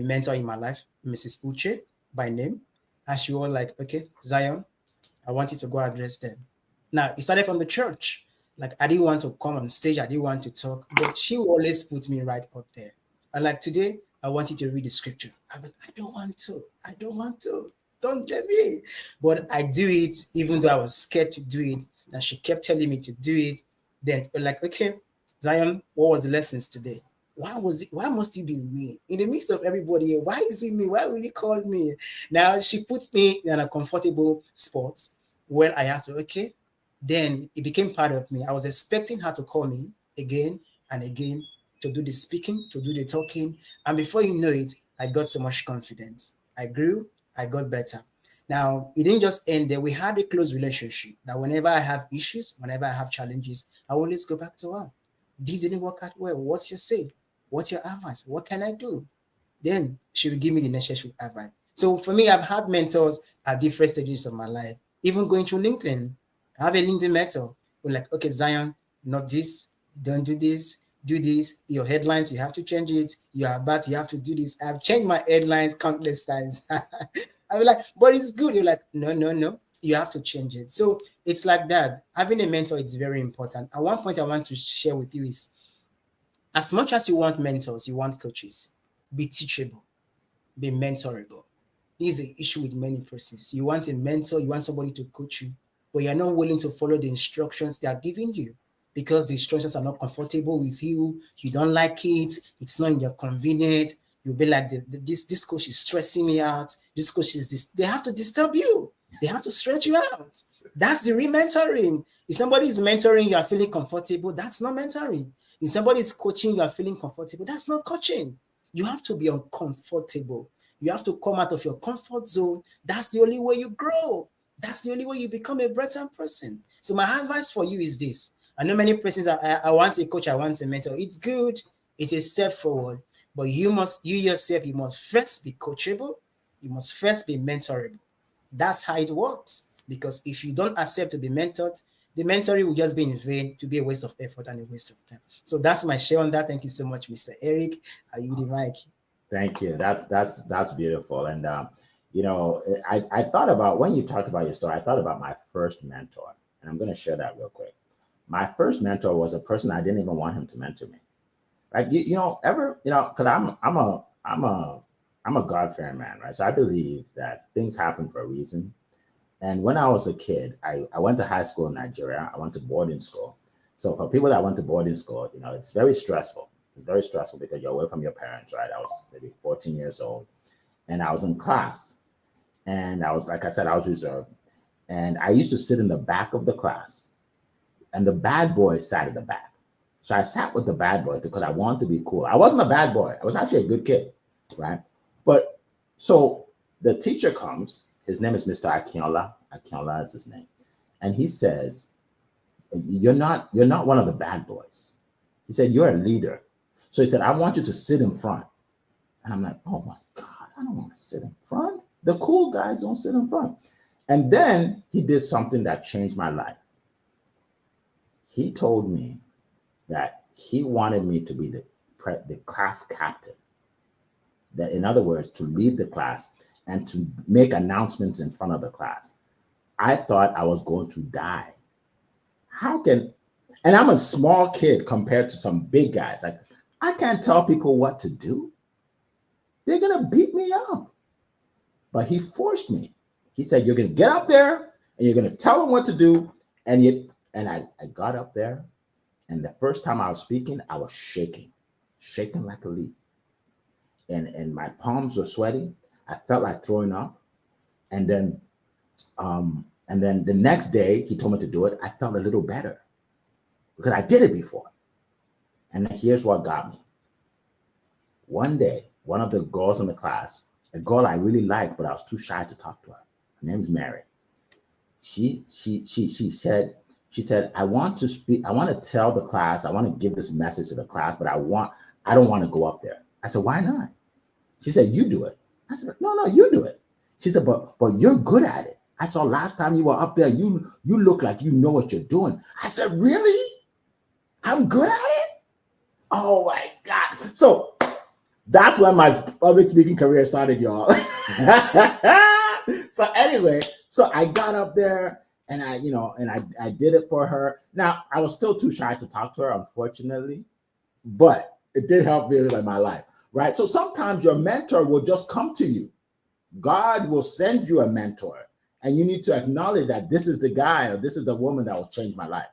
mentor in my life, Mrs. Uche by name, and she was like, okay, Zion, I want you to go address them. Now, it started from the church. Like, I didn't want to come on stage. I didn't want to talk, but she will always put me right up there. And like today, I want you to read the scripture. I'm like, I don't want to. I don't want to. Don't let me. But I do it, even though I was scared to do it. And she kept telling me to do it. Then we're like, okay, Zion, what was the lessons today? Why must it be me? In the midst of everybody here, why is it me? Why will he call me? Now she puts me in a comfortable spot where I had to, okay. Then it became part of me. I was expecting her to call me again and again to do the speaking, to do the talking. And before you know it, I got so much confidence. I grew, I got better. Now, it didn't just end there. We had a close relationship that whenever I have issues, whenever I have challenges, I always go back to her. This didn't work out well. What's your say? What's your advice? What can I do? Then she will give me the necessary advice. So for me, I've had mentors at different stages of my life. Even going through LinkedIn, I have a LinkedIn mentor. We're like, okay, Zion, not this, don't do this, do this. Your headlines, you have to change it. You are bad, you have to do this. I've changed my headlines countless times. I'll be like, but it's good. You're like, no, you have to change it. So it's like that. Having a mentor is very important. At one point I want to share with you is, as much as you want mentors, you want coaches, be teachable, be mentorable. This is an issue with many persons. You want a mentor, you want somebody to coach you, but you're not willing to follow the instructions they are giving you because the instructions are not comfortable with you. You don't like it. It's not in your convenience. You'll be like, this coach is stressing me out. This coach is this. They have to disturb you. They have to stretch you out. That's the re-mentoring. If somebody is mentoring, you are feeling comfortable, that's not mentoring. If somebody is coaching, you are feeling comfortable, that's not coaching. You have to be uncomfortable. You have to come out of your comfort zone. That's the only way you grow. That's the only way you become a better person. So my advice for you is this. I know many persons, I want a coach, I want a mentor. It's good. It's a step forward. But you yourself, you must first be coachable. You must first be mentorable. That's how it works. Because if you don't accept to be mentored, the mentoring will just be in vain, to be a waste of effort and a waste of time. So that's my share on that. Thank you so much, Mr. Eric. Are you the mic? Thank you. That's beautiful. And I thought about, when you talked about your story, I thought about my first mentor, and I'm going to share that real quick. My first mentor was a person I didn't even want him to mentor me. Right? Because I'm a God-fearing man, right? So I believe that things happen for a reason. And when I was a kid, I went to high school in Nigeria. I went to boarding school. So for people that went to boarding school, it's very stressful. It's very stressful because you're away from your parents, right? I was maybe 14 years old, and I was in class. And I was, like I said, I was reserved. And I used to sit in the back of the class, and the bad boys sat at the back. So I sat with the bad boys because I wanted to be cool. I wasn't a bad boy. I was actually a good kid, right? But so the teacher comes. His name is Mr. Akinola. Akinola is his name. And he says, you're not one of the bad boys. He said, you're a leader. So he said, I want you to sit in front. And I'm like, oh my God, I don't want to sit in front. The cool guys don't sit in front. And then he did something that changed my life. He told me that he wanted me to be the class captain. That, in other words, to lead the class and to make announcements in front of the class. I thought I was going to die. And I'm a small kid compared to some big guys. Like, I can't tell people what to do. They're going to beat me up. But he forced me. He said, you're going to get up there and you're going to tell them what to do. And I got up there. And the first time I was speaking, I was shaking like a leaf. And my palms were sweaty. I felt like throwing up. And then the next day he told me to do it. I felt a little better because I did it before. And here's what got me. One day, one of the girls in the class, a girl I really liked, but I was too shy to talk to her. Her name's Mary. She said, I want to speak. I want to tell the class. I want to give this message to the class, but I don't want to go up there. I said, why not? She said, you do it. I said, no, you do it. She said, but you're good at it. I saw last time you were up there, you look like you know what you're doing. I said, really? I'm good at it? Oh my God. So that's when my public speaking career started, y'all. So anyway, So I got up there and I did it for her. Now I was still too shy to talk to her, unfortunately, but it did help me in my life, right? So sometimes your mentor will just come to you. God will send you a mentor, and you need to acknowledge that this is the guy or this is the woman that will change my life.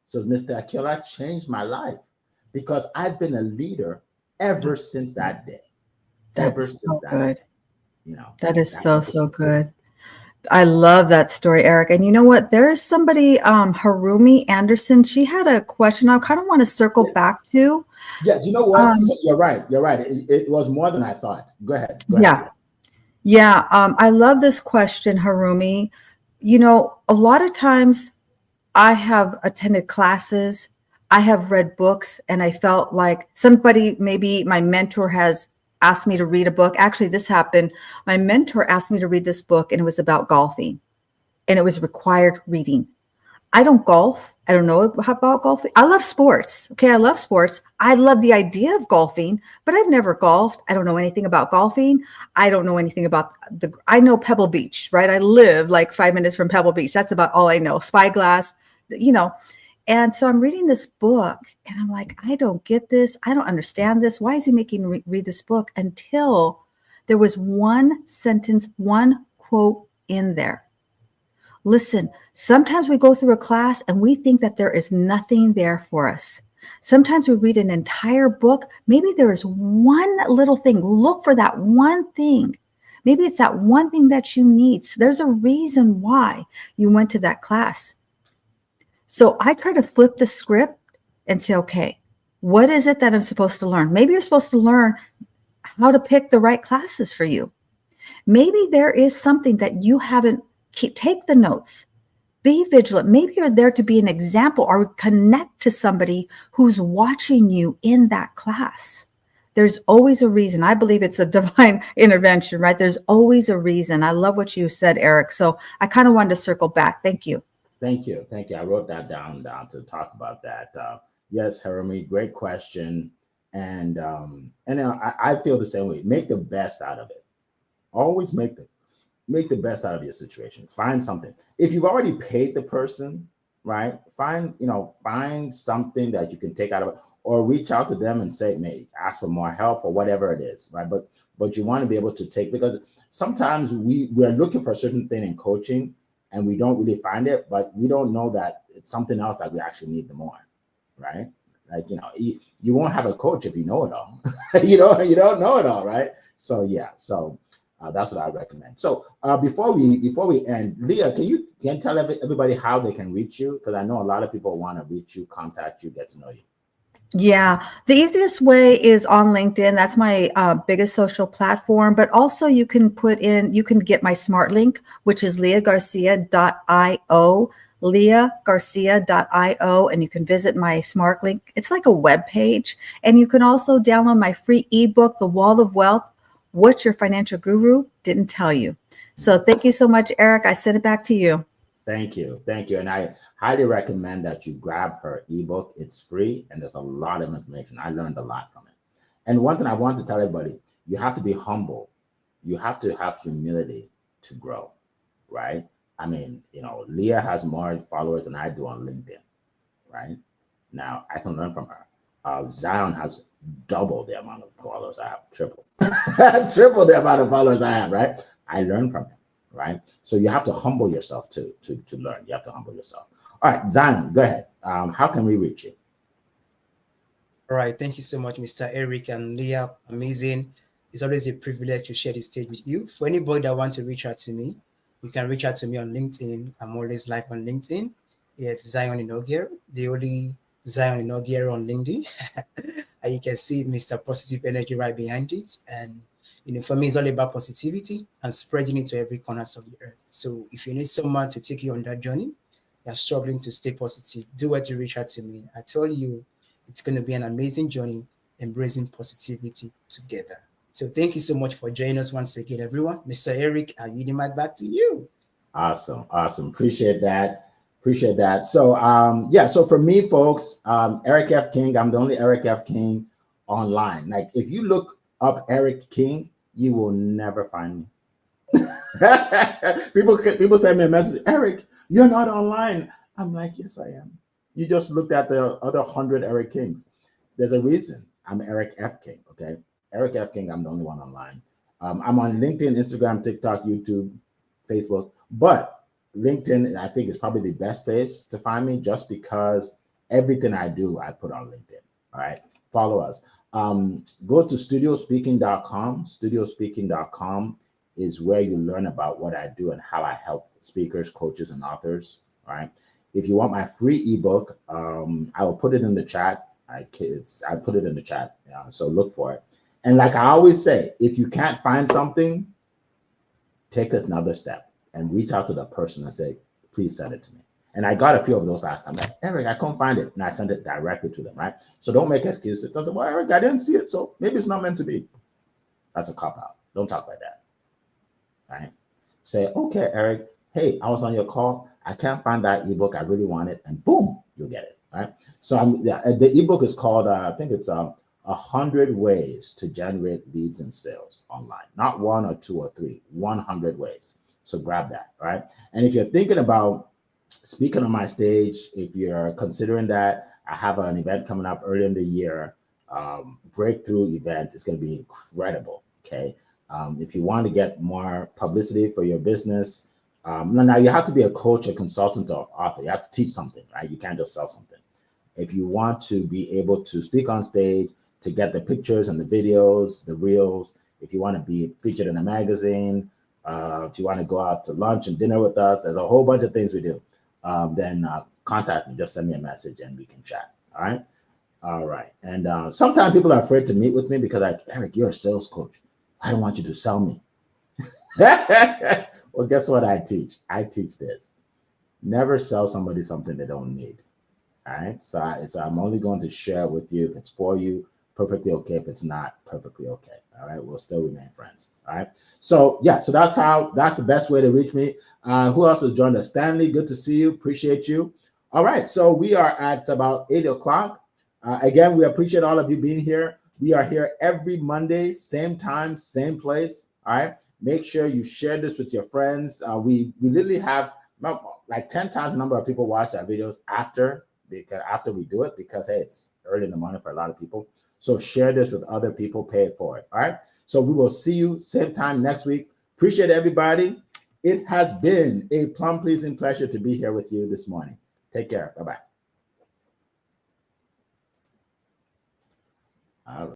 So Mr. Akila changed my life because I've been a leader ever since that day. Ever since that good. day. You know, that is so good. I love that story, Eric. And you know what? There's somebody, Harumi Anderson. She had a question I kind of want to circle back to. Yes, you know what? So you're right. You're right. It was more than I thought. Go ahead. Yeah. I love this question, Harumi. You know, a lot of times I have attended classes, I have read books, and I felt like somebody, maybe my mentor has asked me to read a book. Actually, this happened. My mentor asked me to read this book, and it was about golfing, and it was required reading. I don't golf. I don't know about golfing. I love sports. Okay, I love sports. I love the idea of golfing, but I've never golfed. I don't know anything about golfing. I don't know anything about I know Pebble Beach, right? I live like 5 minutes from Pebble Beach. That's about all I know. Spyglass, you know. And so I'm reading this book and I'm like, I don't get this. I don't understand this. Why is he making me read this book? Until there was one sentence, one quote in there. Listen, sometimes we go through a class and we think that there is nothing there for us. Sometimes we read an entire book. Maybe there is one little thing. Look for that one thing. Maybe it's that one thing that you need. So there's a reason why you went to that class. So I try to flip the script and say, okay, what is it that I'm supposed to learn? Maybe you're supposed to learn how to pick the right classes for you. Maybe there is something that you haven't. Take the notes. Be vigilant. Maybe you're there to be an example or connect to somebody who's watching you in that class. There's always a reason. I believe it's a divine intervention, right? There's always a reason. I love what you said, Eric. So I kind of wanted to circle back. Thank you. Thank you. I wrote that down to talk about that. Yes, Harumi, great question. And I feel the same way. Make the best out of it. Always make the best out of your situation. Find something. If you've already paid the person, right? Find something that you can take out of it, or reach out to them and say, ask for more help or whatever it is, right? But you want to be able to take, because sometimes we're looking for a certain thing in coaching and we don't really find it, but we don't know that it's something else that we actually need the more, right? Like, you won't have a coach if you know it all. you don't know it all, right? So yeah, that's what I recommend. So before we end, Leah, can you tell everybody how they can reach you? Because I know a lot of people want to reach you, contact you, get to know you. Yeah, the easiest way is on LinkedIn. That's my biggest social platform. But also you can get my smart link, which is leahgarcia.io, leahgarcia.io, and you can visit my smart link. It's like a web page. And you can also download my free ebook, The Wall of Wealth, What Your Financial Guru Didn't Tell You. So thank you so much, Eric. I send it back to you. Thank you. And I highly recommend that you grab her ebook. It's free and there's a lot of information. I learned a lot from it. And one thing I want to tell everybody, you have to be humble. You have to have humility to grow, right? I mean, Leah has more followers than I do on LinkedIn, right? Now I can learn from her. Zion has double the amount of followers I have, triple the amount of followers I have, right? I learn from him, right? So you have to humble yourself to learn. You have to humble yourself. All right, Zion, go ahead. How can we reach you? All right, thank you so much, Mr. Eric and Leah. Amazing. It's always a privilege to share this stage with you. For anybody that wants to reach out to me, you can reach out to me on LinkedIn. I'm always live on LinkedIn. It's Zion Inogier, the only Zion Inogier on LinkedIn. And you can see Mr. Positive Energy right behind it. And for me, it's all about positivity and spreading it to every corner of the earth. So if you need someone to take you on that journey, you're struggling to stay positive, do what you reach out to me. I tell you, it's going to be an amazing journey, embracing positivity together. So thank you so much for joining us once again, everyone. Mr. Eric, I yield the mic back to you. Awesome. Appreciate that. So so for me, folks, Eric F. King, I'm the only Eric F. King online. Like if you look up Eric King, you will never find me. People send me a message, Eric, you're not online. I'm like, yes, I am. You just looked at the other 100 Eric Kings. There's a reason. I'm Eric F. King, okay? Eric F. King, I'm the only one online. I'm on LinkedIn, Instagram, TikTok, YouTube, Facebook, but LinkedIn, I think, is probably the best place to find me just because everything I do, I put on LinkedIn, all right? Follow us. Go to studiospeaking.com. Studiospeaking.com is where you learn about what I do and how I help speakers, coaches, and authors, all right? If you want my free ebook, I will put it in the chat. I put it in the chat, so look for it. And like I always say, if you can't find something, take another step and reach out to the person and say, please send it to me. And I got a few of those last time. Like, Eric, I couldn't find it. And I sent it directly to them, right? So don't make excuses. Don't say, well, Eric, I didn't see it, so maybe it's not meant to be. That's a cop-out. Don't talk like that, right? Say, okay, Eric, hey, I was on your call. I can't find that ebook. I really want it. And boom, you'll get it, right? So the ebook is called, I think it's 100 Ways to Generate Leads and Sales Online. Not 1 or 2 or 3, 100 ways. So grab that, right? And if you're thinking about speaking on my stage, if you're considering that, I have an event coming up early in the year, breakthrough event. It's going to be incredible, okay? If you want to get more publicity for your business, now you have to be a coach, a consultant, or author. You have to teach something, right? You can't just sell something. If you want to be able to speak on stage, to get the pictures and the videos, the reels, if you want to be featured in a magazine, if you want to go out to lunch and dinner with us, there's a whole bunch of things we do. Then contact me, just send me a message and we can chat. All right. All right. And sometimes people are afraid to meet with me because like, Eric, you're a sales coach. I don't want you to sell me. Well, guess what I teach? I teach this. Never sell somebody something they don't need. All right. So I'm only going to share with you if it's for you, perfectly okay. If it's not, perfectly okay. All right. We'll still remain friends. All right. So yeah, so that's the best way to reach me. Who else has joined us? Stanley, good to see you. Appreciate you. All right. So we are at about 8 o'clock. Again, we appreciate all of you being here. We are here every Monday, same time, same place. All right. Make sure you share this with your friends. We literally have like 10 times the number of people watch our videos after we do it, because hey, it's early in the morning for a lot of people. So share this with other people, pay it forward. All right. So we will see you same time next week. Appreciate everybody. It has been a plum pleasing pleasure to be here with you this morning. Take care. Bye-bye. All right.